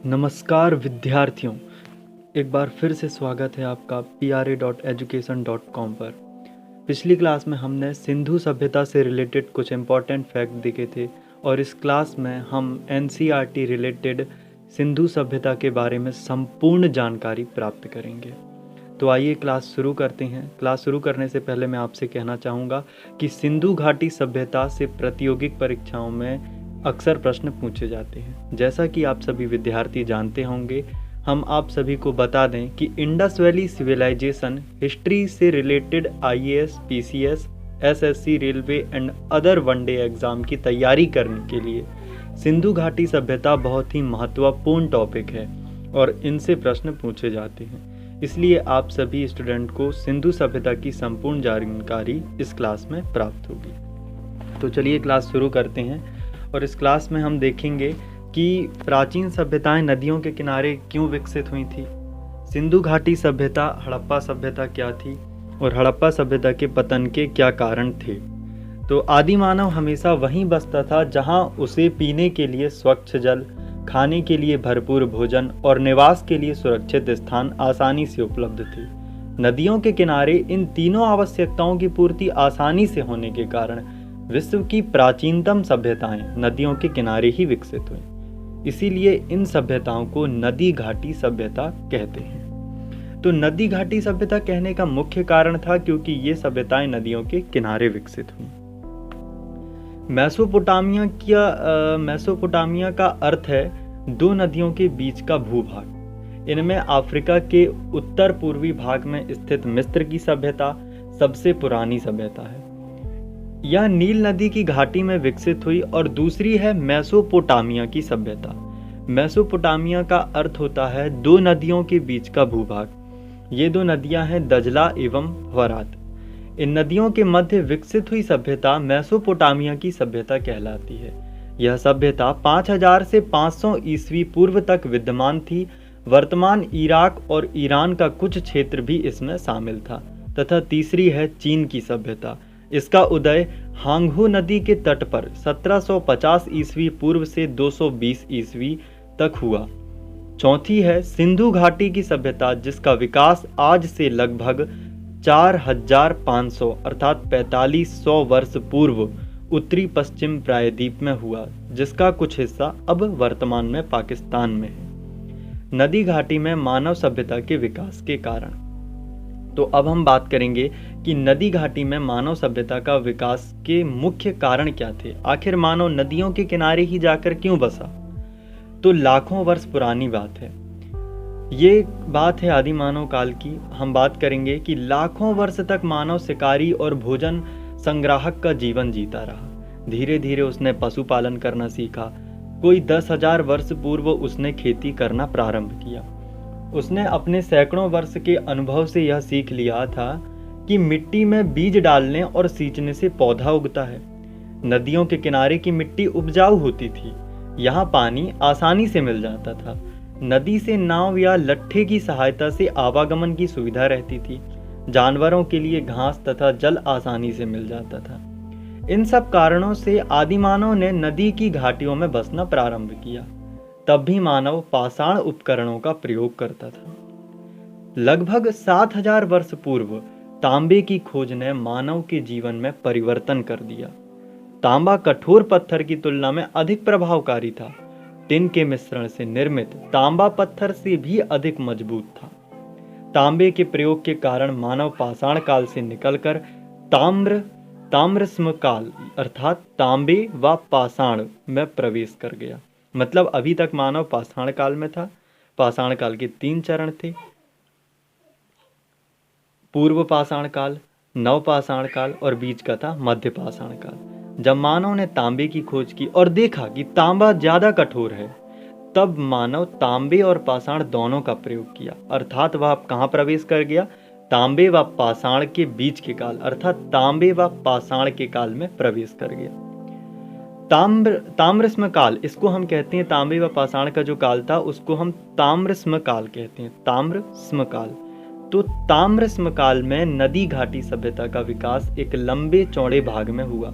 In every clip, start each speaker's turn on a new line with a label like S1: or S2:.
S1: नमस्कार विद्यार्थियों, एक बार फिर से स्वागत है आपका pra.education.com पर। पिछली क्लास में हमने सिंधु सभ्यता से रिलेटेड कुछ इम्पॉर्टेंट फैक्ट देखे थे और इस क्लास में हम NCERT रिलेटेड सिंधु सभ्यता के बारे में संपूर्ण जानकारी प्राप्त करेंगे। तो आइए क्लास शुरू करते हैं। क्लास शुरू करने से पहले मैं आपसे कहना चाहूँगा कि सिंधु घाटी सभ्यता से प्रतियोगिक परीक्षाओं में अक्सर प्रश्न पूछे जाते हैं। जैसा कि आप सभी विद्यार्थी जानते होंगे, हम आप सभी को बता दें कि इंडस वैली सिविलाइजेशन हिस्ट्री से related IAS, PCS, SSC, railway and other one day exam की तैयारी करने के लिए सिंधु घाटी सभ्यता बहुत ही महत्वपूर्ण टॉपिक है और इनसे प्रश्न पूछे जाते हैं। इसलिए आप सभी स्टूडेंट को सिंधु सभ्यता की संपूर्ण जानकारी इस क्लास में प्राप्त होगी। तो चलिए क्लास शुरू करते हैं और इस क्लास में हम देखेंगे कि प्राचीन सभ्यताएं नदियों के किनारे क्यों विकसित हुई थी, सिंधु घाटी सभ्यता, हड़प्पा सभ्यता क्या थी और हड़प्पा सभ्यता के पतन के क्या कारण थे। तो आदि मानव हमेशा वहीं बसता था जहां उसे पीने के लिए स्वच्छ जल, खाने के लिए भरपूर भोजन और निवास के लिए सुरक्षित स्थान आसानी से उपलब्ध थे। नदियों के किनारे इन तीनों आवश्यकताओं की पूर्ति आसानी से होने के कारण विश्व की प्राचीनतम सभ्यताएं नदियों के किनारे ही विकसित हुई। इसीलिए इन सभ्यताओं को नदी घाटी सभ्यता कहते हैं। तो नदी घाटी सभ्यता कहने का मुख्य कारण था क्योंकि ये सभ्यताएं नदियों के किनारे विकसित हुई। मेसोपोटामिया का अर्थ है दो नदियों के बीच का भूभाग। इनमें अफ्रीका के उत्तर पूर्वी भाग में स्थित मिस्र की सभ्यता सबसे पुरानी सभ्यता है। यह नील नदी की घाटी में विकसित हुई और दूसरी है मेसोपोटामिया की सभ्यता। मेसोपोटामिया का अर्थ होता है दो नदियों के बीच का भूभाग। ये दो नदियां हैं दजला एवं फरात। इन नदियों के मध्य विकसित हुई सभ्यता मेसोपोटामिया की सभ्यता कहलाती है। यह सभ्यता 5000 से 500 ईस्वी पूर्व तक विद्यमान थी। वर्तमान इराक और ईरान का कुछ क्षेत्र भी इसमें शामिल था। तथा तीसरी है चीन की सभ्यता। इसका उदय हांगहू नदी के तट पर 1750 ईस्वी पूर्व से 220 ईस्वी तक हुआ। चौथी है सिंधु घाटी की सभ्यता, जिसका विकास आज से लगभग 4500 अर्थात 4500 वर्ष पूर्व उत्तरी पश्चिम प्रायद्वीप में हुआ, जिसका कुछ हिस्सा अब वर्तमान में पाकिस्तान में है। नदी घाटी में मानव सभ्यता के विकास के कारण। तो अब हम बात करेंगे कि नदी घाटी में मानव सभ्यता का विकास के मुख्य कारण क्या थे। आखिर मानव नदियों के किनारे ही जाकर क्यों बसा? तो लाखों वर्ष पुरानी बात है। ये बात है आदि मानव काल की। हम बात करेंगे कि लाखों वर्ष तक मानव शिकारी और भोजन संग्राहक का जीवन जीता रहा। धीरे धीरे उसने पशुपालन करना सीखा। कोई 10,000 वर्ष पूर्व उसने खेती करना प्रारंभ किया। उसने अपने सैकड़ों वर्ष के अनुभव से यह सीख लिया था कि मिट्टी में बीज डालने और सींचने से पौधा उगता है। नदियों के किनारे की मिट्टी उपजाऊ होती थी। यहाँ पानी आसानी से मिल जाता था। नदी से नाव या लट्ठे की सहायता से आवागमन की सुविधा रहती थी। जानवरों के लिए घास तथा जल आसानी से मिल जाता था। इन सब कारणों से आदिमानव ने नदी की घाटियों में बसना प्रारंभ किया। तब भी मानव पाषाण उपकरणों का प्रयोग करता था। लगभग 7000 वर्ष पूर्व तांबे की खोज ने मानव के जीवन में परिवर्तन कर दिया। तांबा कठोर पत्थर की तुलना में अधिक प्रभावकारी था। टिन के मिश्रण से निर्मित तांबा पत्थर से भी अधिक मजबूत था। तांबे के प्रयोग के कारण मानव पाषाण काल से निकलकर ताम्रस्म काल अर्थात तांबे व पाषाण में प्रवेश कर गया। मतलब अभी तक मानव पाषाण काल में था। पाषाण काल के 3 चरण थे: पूर्व पाषाण काल, नव पाषाण काल और बीच का था मध्य पाषाण काल। जब मानव ने तांबे की खोज की और देखा कि तांबा ज्यादा कठोर है, तब मानव तांबे और पाषाण दोनों का प्रयोग किया। अर्थात वह कहाँ प्रवेश कर गया? तांबे व पाषाण के बीच के काल अर्थात तांबे व पाषाण के काल में प्रवेश कर गया। ताम्रस्म काल, इसको हम कहते हैं, तांबे व पाषाण का जो काल था उसको हम ताम्रस्म काल कहते हैं। ताम्रस्म काल। तो ताम्रस्म काल में नदी घाटी सभ्यता का विकास एक लंबे चौड़े भाग में हुआ।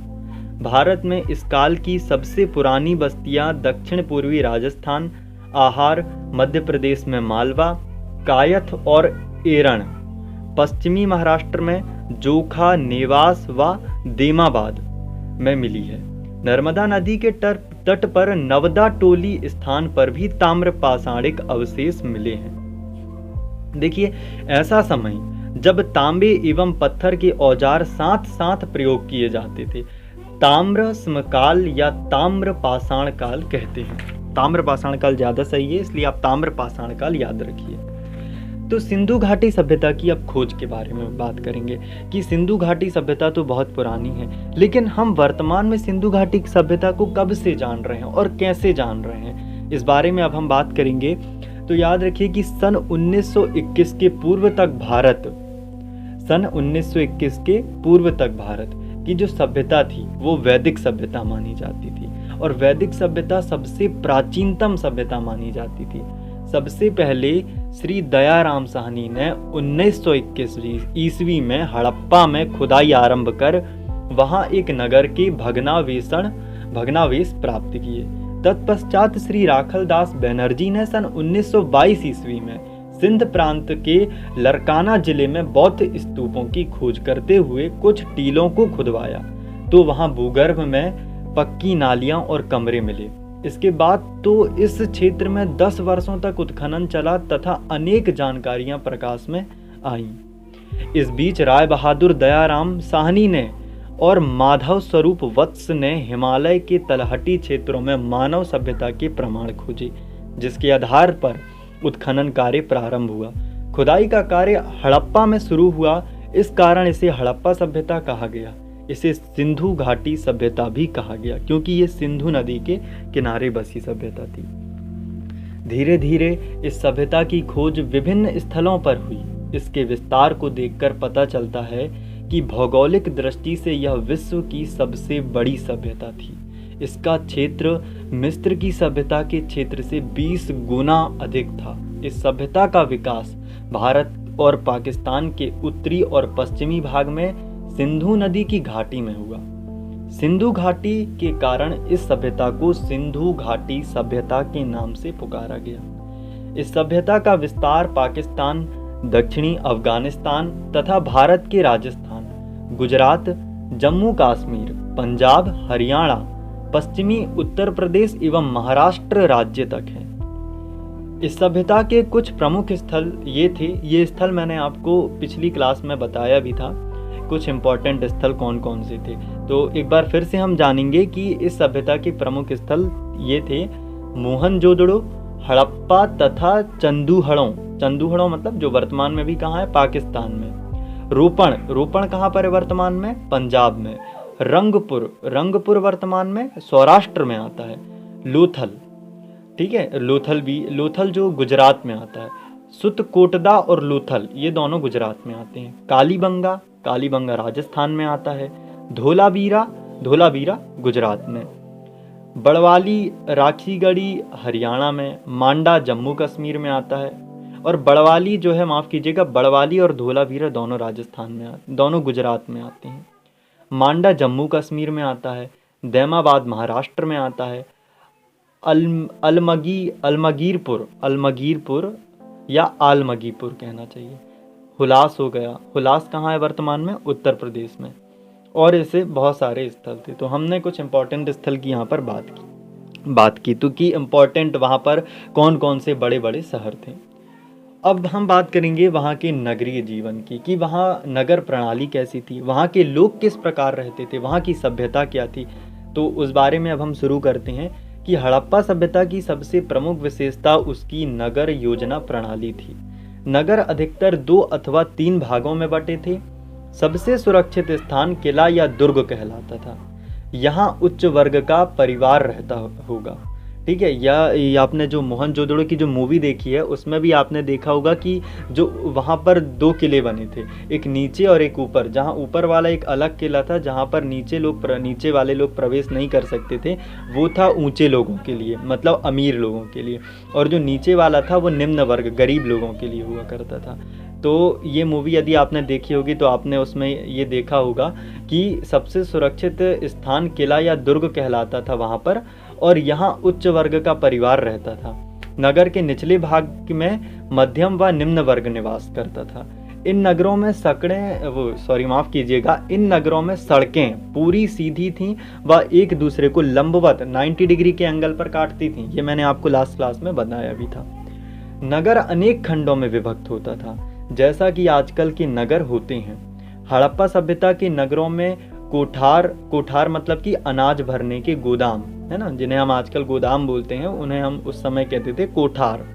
S1: भारत में इस काल की सबसे पुरानी बस्तियां दक्षिण पूर्वी राजस्थान, आहार मध्य प्रदेश में मालवा, कायथ और एरण, पश्चिमी महाराष्ट्र में जोखा, नेवास व देमाबाद में मिली है। नर्मदा नदी के तट पर नवदा टोली स्थान पर भी ताम्र पाषाणिक अवशेष मिले हैं। देखिए, ऐसा समय जब तांबे एवं पत्थर के औजार साथ साथ प्रयोग किए जाते थे, ताम्र समकाल या ताम्र पाषाण काल कहते हैं। ताम्र पाषाण काल ज्यादा सही है, इसलिए आप ताम्र पाषाण काल याद रखिए। तो सिंधु घाटी सभ्यता की अब खोज के बारे में बात करेंगे कि सिंधु घाटी सभ्यता तो बहुत पुरानी है, लेकिन हम वर्तमान में सिंधु घाटी सभ्यता को कब से जान रहे हैं और कैसे जान रहे हैं, इस बारे में अब हम बात करेंगे। तो याद रखिए कि सन 1921 के पूर्व तक भारत की जो सभ्यता थी वो वैदिक सभ्यता मानी जाती थी, और वैदिक सभ्यता सबसे प्राचीनतम सभ्यता मानी जाती थी। सबसे पहले श्री दयाराम साहनी ने 1921 ईस्वी में हड़प्पा में खुदाई आरंभ कर वहां एक नगर के भग्नावेश प्राप्त किए। तत्पश्चात श्री राखल दास बैनर्जी ने सन 1922 ईस्वी में सिंध प्रांत के लरकाना जिले में बौद्ध स्तूपों की खोज करते हुए कुछ टीलों को खुदवाया, तो वहां भूगर्भ में पक्की नालियां और कमरे मिले। इसके बाद तो इस क्षेत्र में 10 वर्षों तक उत्खनन चला तथा अनेक जानकारियां प्रकाश में आईं। इस बीच राय बहादुर दयाराम साहनी ने और माधव स्वरूप वत्स ने हिमालय के तलहटी क्षेत्रों में मानव सभ्यता के प्रमाण खोजे, जिसके आधार पर उत्खनन कार्य प्रारंभ हुआ। खुदाई का कार्य हड़प्पा में शुरू हुआ, इस कारण इसे हड़प्पा सभ्यता कहा गया। इसे सिंधु घाटी सभ्यता भी कहा गया, क्योंकि ये सिंधु नदी के किनारे बसी सभ्यता थी। धीरे धीरे इस सभ्यता की खोज विभिन्न स्थलों पर हुई। इसके विस्तार को देखकर पता चलता है कि भौगोलिक दृष्टि से यह विश्व की सबसे बड़ी सभ्यता थी। इसका क्षेत्र मिस्र की सभ्यता के क्षेत्र से 20 गुना अधिक था। इस सभ्यता का विकास भारत और पाकिस्तान के उत्तरी और पश्चिमी भाग में सिंधु नदी की घाटी में हुआ। सिंधु घाटी के कारण इस सभ्यता को सिंधु घाटी सभ्यता के नाम से पुकारा गया। इस सभ्यता का विस्तार पाकिस्तान, दक्षिणी अफगानिस्तान तथा भारत के राजस्थान, गुजरात, जम्मू कश्मीर, पंजाब, हरियाणा, पश्चिमी उत्तर प्रदेश एवं महाराष्ट्र राज्य तक है। इस सभ्यता के कुछ प्रमुख स्थल ये थे। ये स्थल मैंने आपको पिछली क्लास में बताया भी था, कुछ इंपॉर्टेंट स्थल कौन कौन से थे। तो एक बार फिर से हम जानेंगे कि इस सभ्यता के प्रमुख स्थल ये थे: मोहनजोदड़ो, हड़प्पा तथा चंदूहड़ों मतलब जो वर्तमान में भी कहाँ है, पाकिस्तान में। रोपण कहाँ पर है वर्तमान में, पंजाब में। रंगपुर वर्तमान में सौराष्ट्र में आता है। लोथल, ठीक है, लोथल जो गुजरात में आता है। सुतकोटदा और लोथल ये दोनों गुजरात में आते हैं। कालीबंगा राजस्थान में आता है। धोलावीरा गुजरात में। बड़वाली राखीगढ़ी हरियाणा में। मांडा जम्मू कश्मीर में आता है। और बड़वाली जो है, माफ कीजिएगा, बड़वाली और धोलावीरा दोनों राजस्थान में दोनों गुजरात में आते हैं। मांडा जम्मू कश्मीर में आता है। दैमाबाद महाराष्ट्र में आता है। अलमगीरपुर या आलमगीपुर कहना चाहिए। हुलास हो गया, हुलास कहाँ है वर्तमान में, उत्तर प्रदेश में। और ऐसे बहुत सारे स्थल थे। तो हमने कुछ इंपॉर्टेंट स्थल की यहाँ पर बात की तो कि इंपॉर्टेंट वहाँ पर कौन कौन से बड़े बड़े शहर थे। अब हम बात करेंगे वहाँ के नगरीय जीवन की, कि वहाँ नगर प्रणाली कैसी थी, वहाँ के लोग किस प्रकार रहते थे, वहाँ की सभ्यता क्या थी। तो उस बारे में अब हम शुरू करते हैं कि हड़प्पा सभ्यता की सबसे प्रमुख विशेषता उसकी नगर योजना प्रणाली थी। नगर अधिकतर 2 अथवा 3 भागों में बटे थे। सबसे सुरक्षित स्थान किला या दुर्ग कहलाता था। यहाँ उच्च वर्ग का परिवार रहता होगा, ठीक है। या आपने जो मोहनजोदड़ो की जो मूवी देखी है उसमें भी आपने देखा होगा कि जो वहाँ पर 2 किले बने थे, एक नीचे और एक ऊपर। जहाँ ऊपर वाला एक अलग किला था जहाँ पर नीचे वाले लोग प्रवेश नहीं कर सकते थे, वो था ऊंचे लोगों के लिए, मतलब अमीर लोगों के लिए। और जो नीचे वाला था वो निम्न वर्ग गरीब लोगों के लिए हुआ करता था। तो ये मूवी यदि आपने देखी होगी तो आपने उसमें ये देखा होगा कि सबसे सुरक्षित स्थान किला या दुर्ग कहलाता था वहाँ पर, और यहाँ उच्च वर्ग का परिवार रहता था। नगर के निचले भाग में मध्यम व निम्न वर्ग निवास करता था। इन नगरों में इन नगरों में सड़कें पूरी सीधी थीं व एक दूसरे को लंबवत 90 डिग्री के एंगल पर काटती थीं। ये मैंने आपको लास्ट क्लास में बताया भी था। नगर अनेक खंडों में विभक्त होता था, जैसा कि आजकल के नगर होते हैं। हड़प्पा सभ्यता के नगरों में कोठार मतलब कि अनाज भरने के गोदाम, है ना, जिन्हें हम आजकल गोदाम बोलते हैं, उन्हें हम उस समय कहते थे कोठार,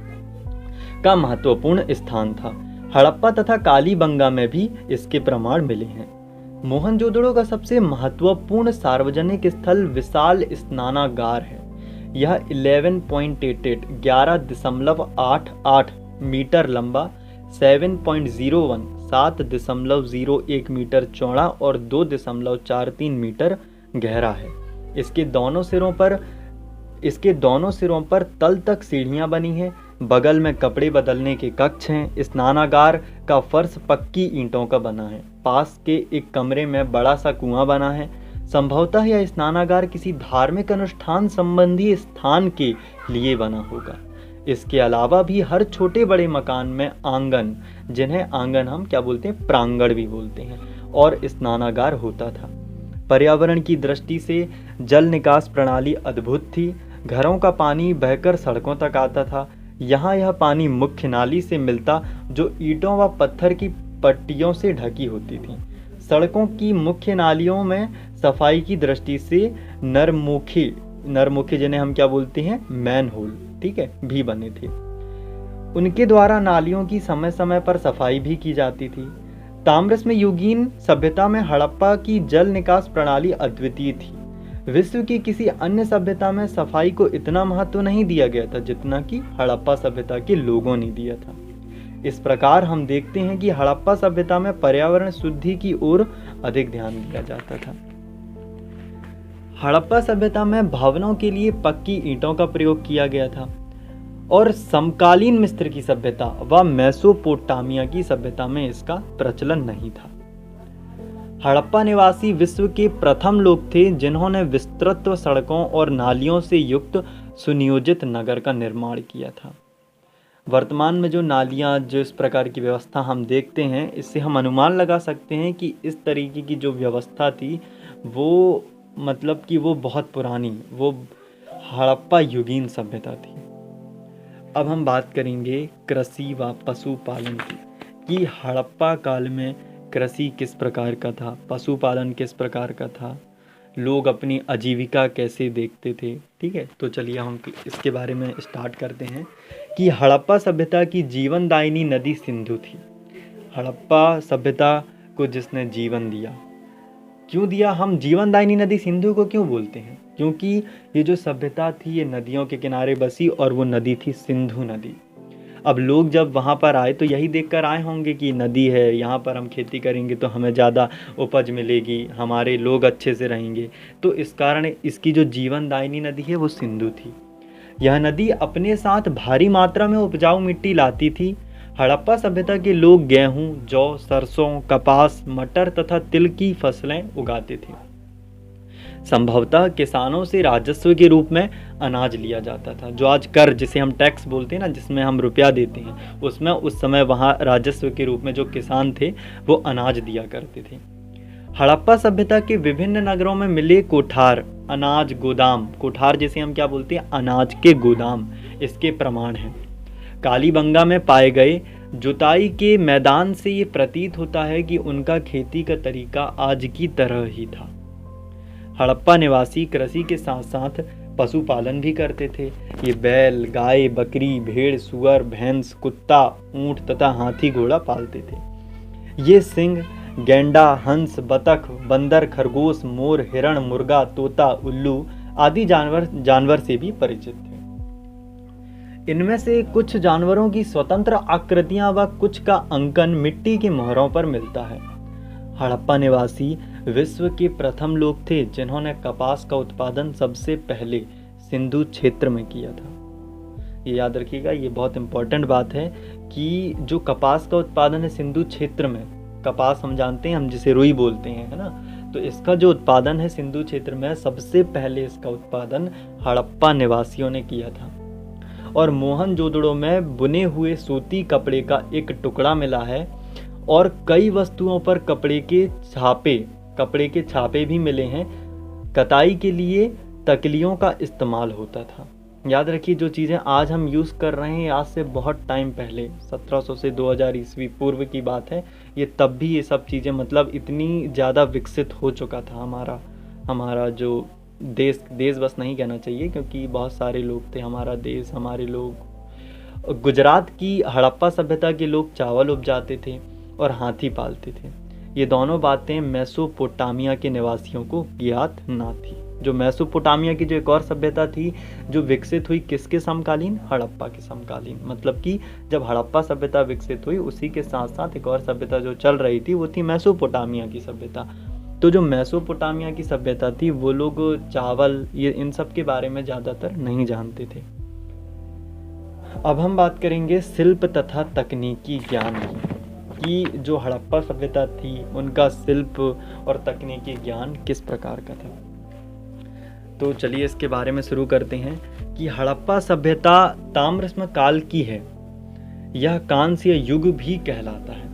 S1: का महत्वपूर्ण स्थान था। हड़प्पा तथा कालीबंगा में भी इसके प्रमाण मिले हैं। मोहनजोदड़ो का सबसे महत्वपूर्ण सार्वजनिक स्थल विशाल स्नानागार है। यह 11.88 मीटर लंबा, 7.01 मीटर चौड़ा और 2.43 मीटर गहरा है। इसके दोनों सिरों पर तल तक सीढ़ियां बनी हैं। बगल में कपड़े बदलने के कक्ष हैं। स्नानागार का फर्श पक्की ईंटों का बना है। पास के एक कमरे में बड़ा सा कुआं बना है। संभवतः यह स्नानागार किसी धार्मिक अनुष्ठान संबंधी स्थान के लिए बना होगा। इसके अलावा भी हर छोटे बड़े मकान में आंगन, जिन्हें आंगन हम क्या बोलते हैं, प्रांगण भी बोलते हैं, और स्नानागार होता था। पर्यावरण की दृष्टि से जल निकास प्रणाली अद्भुत थी। घरों का पानी बहकर सड़कों तक आता था। यहाँ यह पानी मुख्य नाली से मिलता, जो ईंटों व पत्थर की पट्टियों से ढकी होती थी। सड़कों की मुख्य नालियों में सफाई की दृष्टि से नरमुखे जिन्हें हम क्या बोलते हैं, मैन होल, ठीक है, भी बने थे। उनके द्वारा नालियों की समय समय पर सफाई भी की जाती थी। ताम्रस्म युगीन सभ्यता में हड़प्पा की जल निकास प्रणाली अद्वितीय थी। विश्व की किसी अन्य सभ्यता में सफाई को इतना महत्व नहीं दिया गया था जितना कि हड़प्पा सभ्यता के लोगों ने दिया था। इस प्रकार हम देखते हैं कि हड़प्पा सभ्यता में पर्यावरण शुद्धि की ओर अधिक ध्यान दिया जाता था। हड़प्पा सभ्यता में भवनों के लिए पक्की ईंटों का प्रयोग किया गया था और समकालीन मिस्र की सभ्यता व मेसोपोटामिया की सभ्यता में इसका प्रचलन नहीं था। हड़प्पा निवासी विश्व के प्रथम लोग थे जिन्होंने विस्तृत सड़कों और नालियों से युक्त सुनियोजित नगर का निर्माण किया था। वर्तमान में जो नालियाँ, जो इस प्रकार की व्यवस्था हम देखते हैं, इससे हम अनुमान लगा सकते हैं कि इस तरीके की जो व्यवस्था थी वो मतलब कि वो बहुत पुरानी, वो हड़प्पा युगीन सभ्यता थी। अब हम बात करेंगे कृषि व पशुपालन की, कि हड़प्पा काल में कृषि किस प्रकार का था, पशुपालन किस प्रकार का था, लोग अपनी आजीविका कैसे देखते थे। ठीक है, तो चलिए हम इसके बारे में स्टार्ट करते हैं कि हड़प्पा सभ्यता की जीवनदायिनी नदी सिंधु थी। हड़प्पा सभ्यता को जिसने जीवन दिया, क्यों दिया, हम जीवनदायिनी नदी सिंधु को क्यों बोलते हैं, क्योंकि ये जो सभ्यता थी ये नदियों के किनारे बसी और वो नदी थी सिंधु नदी। अब लोग जब वहाँ पर आए तो यही देखकर आए होंगे कि नदी है, यहाँ पर हम खेती करेंगे तो हमें ज़्यादा उपज मिलेगी, हमारे लोग अच्छे से रहेंगे, तो इस कारण इसकी जो जीवनदायिनी नदी है वो सिंधु थी। यह नदी अपने साथ भारी मात्रा में उपजाऊ मिट्टी लाती थी। हड़प्पा सभ्यता के लोग गेहूं, जौ, सरसों, कपास, मटर तथा तिल की फसलें उगाते थे। संभवतः किसानों से राजस्व के रूप में अनाज लिया जाता था। जो आज कर, जिसे हम टैक्स बोलते हैं ना, जिसमें हम रुपया देते हैं, उसमें उस समय वहाँ राजस्व के रूप में जो किसान थे वो अनाज दिया करते थे। हड़प्पा सभ्यता के विभिन्न नगरों में मिले कोठार, अनाज गोदाम, कोठार जिसे हम क्या बोलते हैं, अनाज के गोदाम, इसके प्रमाण हैं। कालीबंगा में पाए गए जुताई के मैदान से ये प्रतीत होता है कि उनका खेती का तरीका आज की तरह ही था। हड़प्पा निवासी कृषि के साथ साथ पशुपालन भी करते थे। ये बैल, गाय, बकरी, भेड़, सुअर, भैंस, कुत्ता, ऊंट तथा हाथी घोड़ा पालते थे। ये सिंह, गैंडा, हंस, बतख, बंदर, खरगोश, मोर, हिरण, मुर्गा, तोता, उल्लू आदि जानवर से भी परिचित थे। इनमें से कुछ जानवरों की स्वतंत्र आकृतियां व कुछ का अंकन मिट्टी की मोहरों पर मिलता है। हड़प्पा निवासी विश्व के प्रथम लोग थे जिन्होंने कपास का उत्पादन सबसे पहले सिंधु क्षेत्र में किया था। ये याद रखिएगा, ये बहुत इंपॉर्टेंट बात है कि जो कपास का उत्पादन है सिंधु क्षेत्र में, कपास हम जानते हैं, हम जिसे रुई बोलते हैं, है ना, तो इसका जो उत्पादन है सिंधु क्षेत्र में, सबसे पहले इसका उत्पादन हड़प्पा निवासियों ने किया था। और मोहनजोदड़ो में बुने हुए सूती कपड़े का एक टुकड़ा मिला है और कई वस्तुओं पर कपड़े के छापे भी मिले हैं। कताई के लिए तकलियों का इस्तेमाल होता था। याद रखिए, जो चीज़ें आज हम यूज़ कर रहे हैं आज से बहुत टाइम पहले 1700 से 2000 ईस्वी पूर्व की बात है। ये तब भी ये सब चीज़ें मतलब इतनी ज़्यादा विकसित हो चुका था हमारा जो देश बस नहीं कहना चाहिए, क्योंकि बहुत सारे लोग थे। हमारा देश, हमारे लोग। गुजरात की हड़प्पा सभ्यता के लोग चावल उपजाते थे और हाथी पालते थे। ये दोनों बातें मेसोपोटामिया के निवासियों को ज्ञात ना थी। जो मेसोपोटामिया की जो एक और सभ्यता थी जो विकसित हुई किसके समकालीन? हड़प्पा के समकालीन। मतलब कि जब हड़प्पा सभ्यता विकसित हुई उसी के साथ साथ एक और सभ्यता जो चल रही थी वो थी मेसोपोटामिया की सभ्यता। तो जो मेसोपोटामिया की सभ्यता थी वो लोग चावल ये इन सब के बारे में ज़्यादातर नहीं जानते थे। अब हम बात करेंगे शिल्प तथा तकनीकी ज्ञान की जो हड़प्पा सभ्यता थी उनका शिल्प और तकनीकी ज्ञान किस प्रकार का था। तो चलिए इसके बारे में शुरू करते हैं कि हड़प्पा सभ्यता ताम्रस्म काल की है। यह कांस्य युग भी कहलाता है।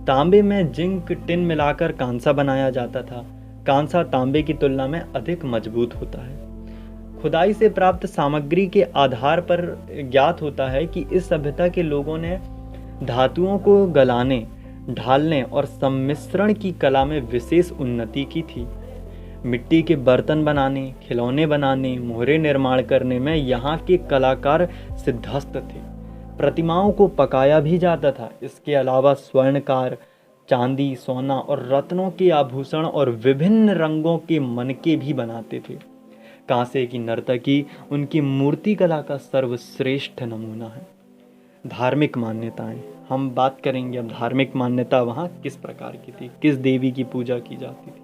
S1: तांबे में जिंक टिन मिलाकर कांसा बनाया जाता था। कांसा तांबे की तुलना में अधिक मजबूत होता है। खुदाई से प्राप्त सामग्री के आधार पर ज्ञात होता है कि इस सभ्यता के लोगों ने धातुओं को गलाने, ढालने और सम्मिश्रण की कला में विशेष उन्नति की थी। मिट्टी के बर्तन बनाने, खिलौने बनाने, मोहरे निर्माण करने में यहाँ के कलाकार सिद्धहस्त थे। प्रतिमाओं को पकाया भी जाता था। इसके अलावा स्वर्णकार चांदी, सोना और रत्नों के आभूषण और विभिन्न रंगों के मनके भी बनाते थे। कांसे की नर्तकी उनकी मूर्ति कला का सर्वश्रेष्ठ नमूना है। धार्मिक मान्यताएं, हम बात करेंगे अब धार्मिक मान्यता वहाँ किस प्रकार की थी, किस देवी की पूजा की जाती थी।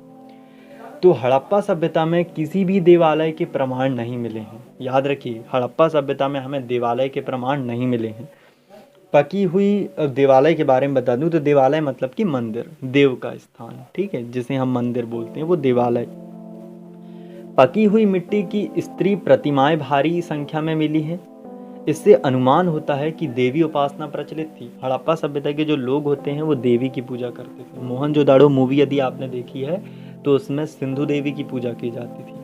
S1: तो हड़प्पा सभ्यता में किसी भी देवालय के प्रमाण नहीं मिले हैं। याद रखिए, हड़प्पा सभ्यता में हमें देवालय के प्रमाण नहीं मिले हैं। पकी हुई देवालय के बारे में बता दूं तो देवालय मतलब कि मंदिर, देव का स्थान, ठीक है, जिसे हम मंदिर बोलते हैं वो देवालय। पकी हुई मिट्टी की स्त्री प्रतिमाएं भारी संख्या में मिली हैं। इससे अनुमान होता है कि देवी उपासना प्रचलित थी। हड़प्पा सभ्यता के जो लोग होते हैं वो देवी की पूजा करते थे। मोहनजोदाड़ो मूवी यदि आपने देखी है तो उसमें सिंधु देवी की पूजा की जाती थी।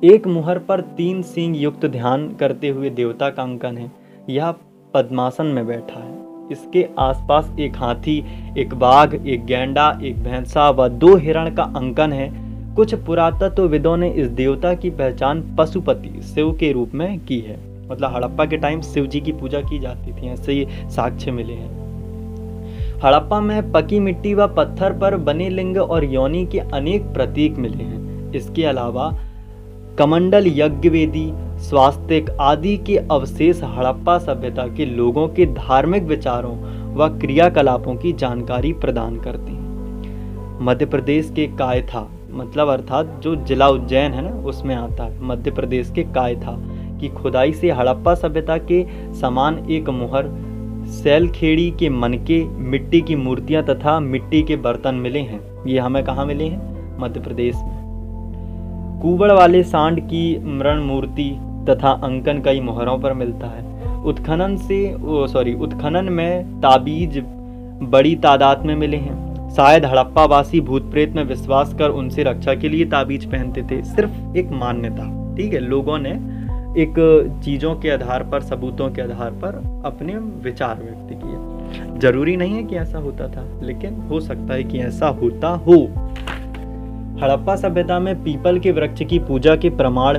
S1: एक मुहर पर 3 सींग युक्त ध्यान करते हुए देवता का अंकन है। यह पद्मासन में बैठा है। इसके आसपास एक हाथी, एक बाघ, एक गैंडा, एक भैंसा व 2 हिरण का अंकन है। कुछ पुरातत्वविदों ने इस देवता की पहचान पशुपति शिव के रूप में की है। मतलब हड़प्पा के टाइम शिव जी की पूजा की जाती थी, ऐसे ये साक्ष्य मिले हैं। हड़प्पा में पकी मिट्टी व पत्थर पर बने लिंग और योनि के अनेक प्रतीक मिले हैं। इसके अलावा कमंडल, यज्ञवेदी, स्वास्तिक आदि के अवशेष हड़प्पा सभ्यता के लोगों के धार्मिक विचारों व क्रियाकलापों की जानकारी प्रदान करते हैं। मध्य प्रदेश के कायथा, मतलब अर्थात जो जिला उज्जैन है ना उसमें आता है, मध्य प्रदेश के कायथा की खुदाई से हड़प्पा सभ्यता के समान एक मुहर, सैलखेड़ी के मनके, मिट्टी की मूर्तियां तथा मिट्टी के बर्तन मिले हैं। ये हमें कहाँ मिले हैं? मध्य प्रदेश में। कुबड़ वाले सांड की मृण मूर्ति तथा अंकन कई मुहरों पर मिलता है। उत्खनन में ताबीज बड़ी तादाद में मिले हैं। शायद हड़प्पा वासी भूत प्रेत में विश्वास कर उनसे रक्षा के लिए ताबीज पहनते थे। सिर्फ एक मान्यता, ठीक है, लोगों ने एक चीज़ों के आधार पर, सबूतों के आधार पर अपने विचार व्यक्त किए। जरूरी नहीं है कि ऐसा होता था, लेकिन हो सकता है कि ऐसा होता हो। हड़प्पा सभ्यता में पीपल के वृक्ष की पूजा के प्रमाण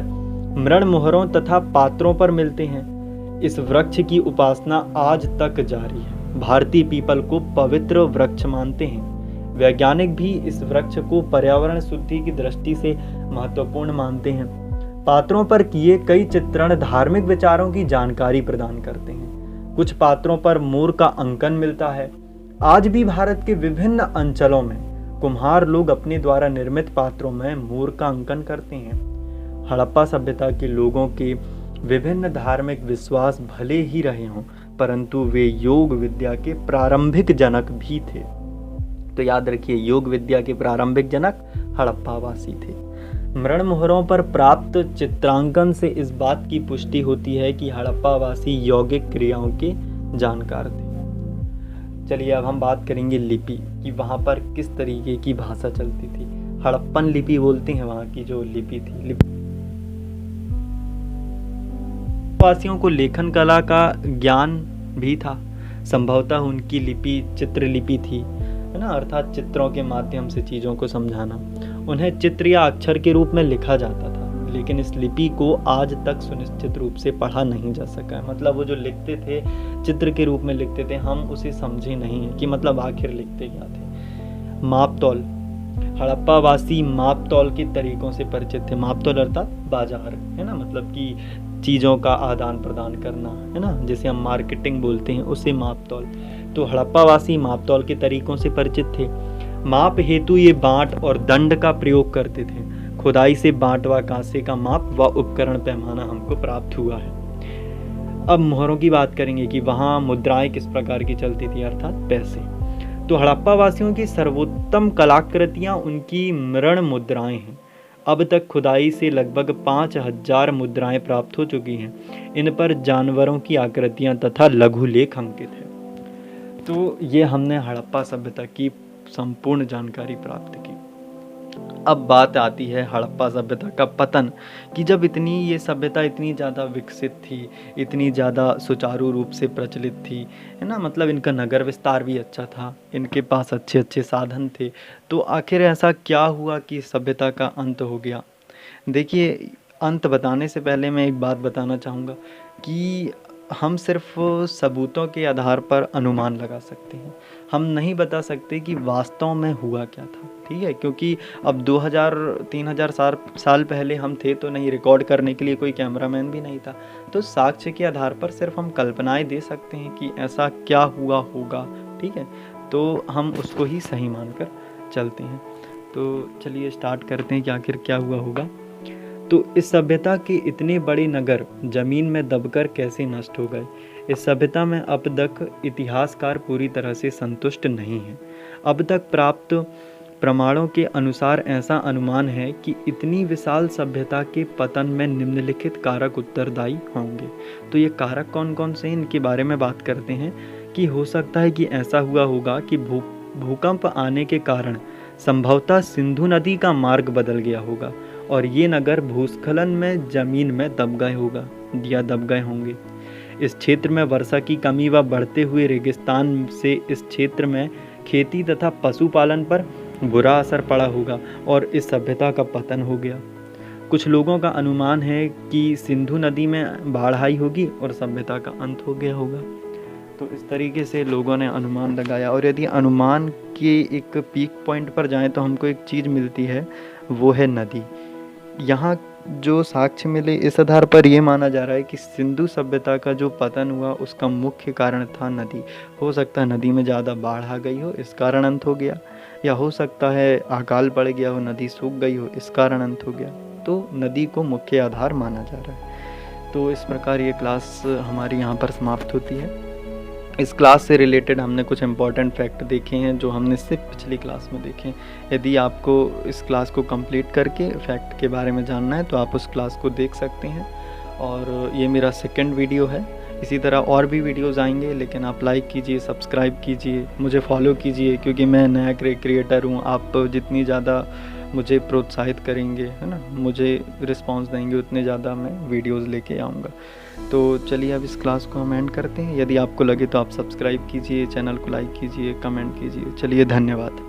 S1: मृण मोहरों तथा पात्रों पर मिलते हैं। इस वृक्ष की उपासना आज तक जारी है। भारतीय पीपल को पवित्र वृक्ष मानते हैं। वैज्ञानिक भी इस वृक्ष को पर्यावरण शुद्धि की दृष्टि से महत्वपूर्ण मानते हैं। पात्रों पर किए कई चित्रण धार्मिक विचारों की जानकारी प्रदान करते हैं। कुछ पात्रों पर मोर का अंकन मिलता है। आज भी भारत के विभिन्न अंचलों में कुम्हार लोग अपने द्वारा निर्मित पात्रों में मोर का अंकन करते हैं। हड़प्पा सभ्यता के लोगों के विभिन्न धार्मिक विश्वास भले ही रहे हों, परंतु वे योग विद्या के प्रारंभिक जनक भी थे। तो याद रखिए, योग विद्या के प्रारंभिक जनक हड़प्पावासी थे। मृणमोहरों पर प्राप्त चित्रांकन से इस बात की पुष्टि होती है कि हड़प्पावासी यौगिक क्रियाओं के जानकार थे। चलिए अब हम बात करेंगे लिपि कि वहाँ पर किस तरीके की भाषा चलती थी। हड़प्पन लिपि बोलते हैं वहाँ की जो लिपि थी। वासियों को लेखन कला का ज्ञान भी था। संभवतः उनकी लिपि चित्रलिपि थी, है ना, अर्थात चित्रों के माध्यम से चीज़ों को समझाना। उन्हें चित्र या अक्षर के रूप में लिखा जाता था, लेकिन इस लिपि को आज तक सुनिश्चित रूप से पढ़ा नहीं जा सका है। मतलब वो जो लिखते थे चित्र के रूप में लिखते थे, हम उसे समझे नहीं है कि मतलब आखिर लिखते क्या थे। मापतौल, हड़प्पावासी मापतौल के तरीकों से परिचित थे। मापतौल अर्थात बाजार, है ना, मतलब कि चीज़ों का आदान प्रदान करना, है ना, जिसे हम मार्केटिंग बोलते हैं, उसे मापतौल। तो हड़प्पावासी मापतौल के तरीकों से परिचित थे। माप हेतु ये बांट और दंड का प्रयोग करते थे। खुदाई से बांट व कांसे का माप व उपकरण पैमाना हमको प्राप्त हुआ है। अब मोहरों की बात करेंगे कि वहाँ मुद्राएं किस प्रकार की चलती थी, अर्थात पैसे। तो हड़प्पावासियों की सर्वोत्तम कलाकृतियाँ उनकी मृण मुद्राएं हैं। अब तक खुदाई से लगभग 5000 मुद्राएं प्राप्त हो चुकी हैं। इन पर जानवरों की आकृतियां तथा लघु लेख अंकित है। तो ये हमने हड़प्पा सभ्यता की संपूर्ण जानकारी प्राप्त की। अब बात आती है हड़प्पा सभ्यता का पतन, कि जब ये सभ्यता इतनी ज़्यादा विकसित थी, इतनी ज़्यादा सुचारू रूप से प्रचलित थी, है ना, मतलब इनका नगर विस्तार भी अच्छा था, इनके पास अच्छे अच्छे साधन थे, तो आखिर ऐसा क्या हुआ कि सभ्यता का अंत हो गया। देखिए, अंत बताने से पहले मैं एक बात बताना चाहूँगा कि हम सिर्फ सबूतों के आधार पर अनुमान लगा सकते हैं। हम नहीं बता सकते कि वास्तव में हुआ क्या था, ठीक है, क्योंकि अब 2000-3000 साल पहले हम थे तो नहीं, रिकॉर्ड करने के लिए कोई कैमरामैन भी नहीं था। तो साक्ष्य के आधार पर सिर्फ हम कल्पनाएं दे सकते हैं कि ऐसा क्या हुआ होगा, ठीक है, तो हम उसको ही सही मानकर चलते हैं। तो चलिए स्टार्ट करते हैं कि आखिर क्या हुआ होगा। तो इस सभ्यता के इतने बड़े नगर जमीन में दबकर कैसे नष्ट हो गए। इस सभ्यता में अब तक इतिहासकार पूरी तरह से संतुष्ट नहीं हैं। अब तक प्राप्त प्रमाणों के अनुसार ऐसा अनुमान है कि इतनी विशाल सभ्यता के पतन में निम्नलिखित कारक उत्तरदायी होंगे। तो ये कारक कौन कौन से हैं, इनके बारे में बात करते हैं। कि हो सकता है कि ऐसा हुआ होगा कि भूकंप आने के कारण संभवतः सिंधु नदी का मार्ग बदल गया होगा और ये नगर भूस्खलन में जमीन में दब गए होंगे। इस क्षेत्र में वर्षा की कमी व बढ़ते हुए रेगिस्तान से इस क्षेत्र में खेती तथा पशुपालन पर बुरा असर पड़ा होगा और इस सभ्यता का पतन हो गया। कुछ लोगों का अनुमान है कि सिंधु नदी में बाढ़ आई होगी और सभ्यता का अंत हो गया होगा। तो इस तरीके से लोगों ने अनुमान लगाया, और यदि अनुमान के एक पीक पॉइंट पर जाएं तो हमको एक चीज़ मिलती है, वो है नदी। यहाँ जो साक्ष्य मिले इस आधार पर यह माना जा रहा है कि सिंधु सभ्यता का जो पतन हुआ उसका मुख्य कारण था नदी। हो सकता है नदी में ज़्यादा बाढ़ आ गई हो, इस कारण अंत हो गया, या हो सकता है अकाल पड़ गया हो, नदी सूख गई हो, इस कारण अंत हो गया। तो नदी को मुख्य आधार माना जा रहा है। तो इस प्रकार ये क्लास हमारी यहाँ पर समाप्त होती है। इस क्लास से रिलेटेड हमने कुछ इम्पॉर्टेंट फैक्ट देखे हैं जो हमने सिर्फ पिछली क्लास में देखे हैं। यदि आपको इस क्लास को कंप्लीट करके फैक्ट के बारे में जानना है तो आप उस क्लास को देख सकते हैं। और ये मेरा सेकंड वीडियो है। इसी तरह और भी वीडियोस आएंगे, लेकिन आप लाइक कीजिए, सब्सक्राइब कीजिए, मुझे फॉलो कीजिए, क्योंकि मैं नया क्रिएटर हूँ। आप जितनी ज़्यादा मुझे प्रोत्साहित करेंगे, है ना, मुझे रिस्पांस देंगे, उतने ज़्यादा मैं वीडियोस लेके आऊँगा। तो चलिए अब इस क्लास को हम एंड करते हैं। यदि आपको लगे तो आप सब्सक्राइब कीजिए, चैनल को लाइक कीजिए, कमेंट कीजिए। चलिए, धन्यवाद।